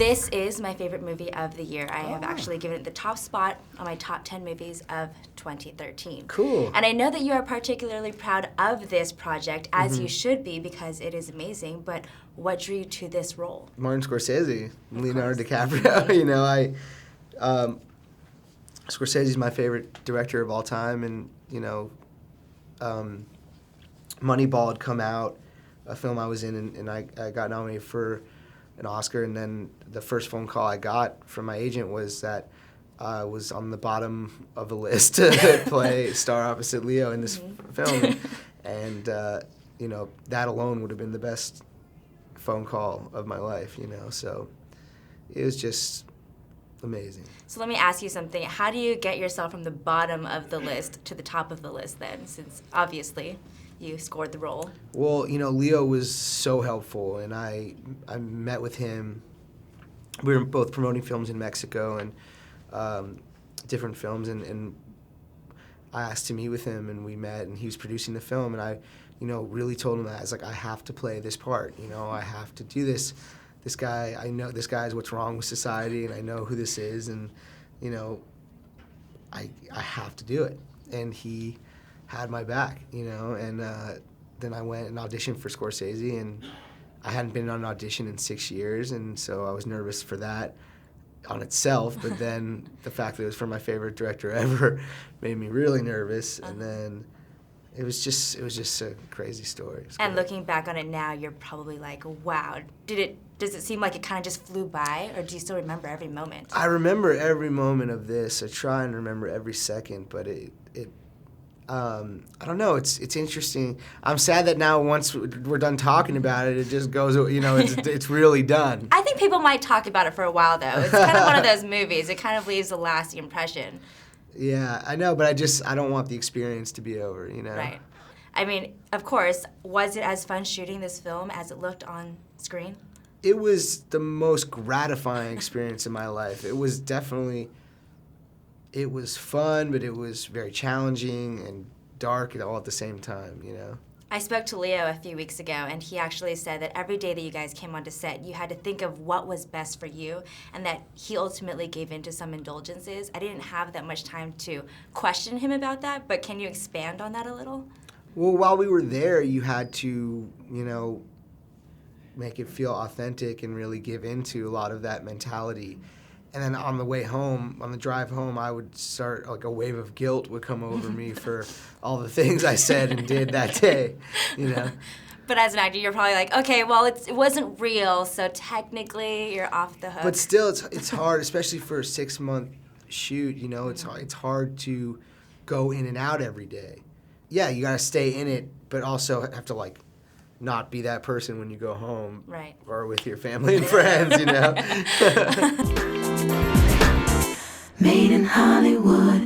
This is my favorite movie of the year. I have actually given it the top spot on my top 10 movies of 2013. Cool. And I know that you are particularly proud of this project, as you should be, because it is amazing. But what drew you to this role? Martin Scorsese, Leonardo DiCaprio. You know, Scorsese's my favorite director of all time, and you know, Moneyball had come out, a film I was in, and I got nominated for an Oscar, and then the first phone call I got from my agent was that I was on the bottom of the list to star opposite Leo in this film, and you know, that alone would have been the best phone call of my life, you know, so it was just amazing. So let me ask you something. How do you get yourself from the bottom of the list to the top of the list then, since obviously you scored the role? Well, you know, Leo was so helpful, and I met with him. We were both promoting films in Mexico and different films, and I asked to meet with him, and we met, and he was producing the film, and I, you know, really told him that. I was like, I have to play this part, you know, I have to do this. This guy, I know this guy is what's wrong with society, and I know who this is, and, you know, I have to do it. And he had my back, you know, and then I went and auditioned for Scorsese, and I hadn't been on an audition in 6 years, and so I was nervous for that on itself, but then the fact that it was for my favorite director ever made me really nervous, and then it was just a crazy story. And looking back on it now, you're probably like, wow, does it seem like it kind of just flew by, or do you still remember every moment? I remember every moment of this. I try and remember every second, but I don't know. It's interesting. I'm sad that now once we're done talking about it, it just goes. You know, it's really done. I think people might talk about it for a while though. It's kind of one of those movies. It kind of leaves a lasting impression. Yeah, I know, but I don't want the experience to be over. You know. Right. I mean, of course, was it as fun shooting this film as it looked on screen? It was the most gratifying experience in my life. It was definitely. It was fun, but it was very challenging and dark all at the same time, you know? I spoke to Leo a few weeks ago, and he actually said that every day that you guys came onto set, you had to think of what was best for you, and that he ultimately gave in to some indulgences. I didn't have that much time to question him about that, but can you expand on that a little? Well, while we were there, you had to, you know, make it feel authentic and really give into a lot of that mentality. And then on the way home, on the drive home, I would start, like a wave of guilt would come over me for all the things I said and did that day, you know. But as an actor, you're probably like, okay, well, it wasn't real, so technically you're off the hook. But still, it's hard, especially for a 6-month shoot, you know. It's hard to go in and out every day. Yeah, you got to stay in it, but also have to, like, not be that person when you go home. Right. Or with your family and friends, you know. Made in Hollywood.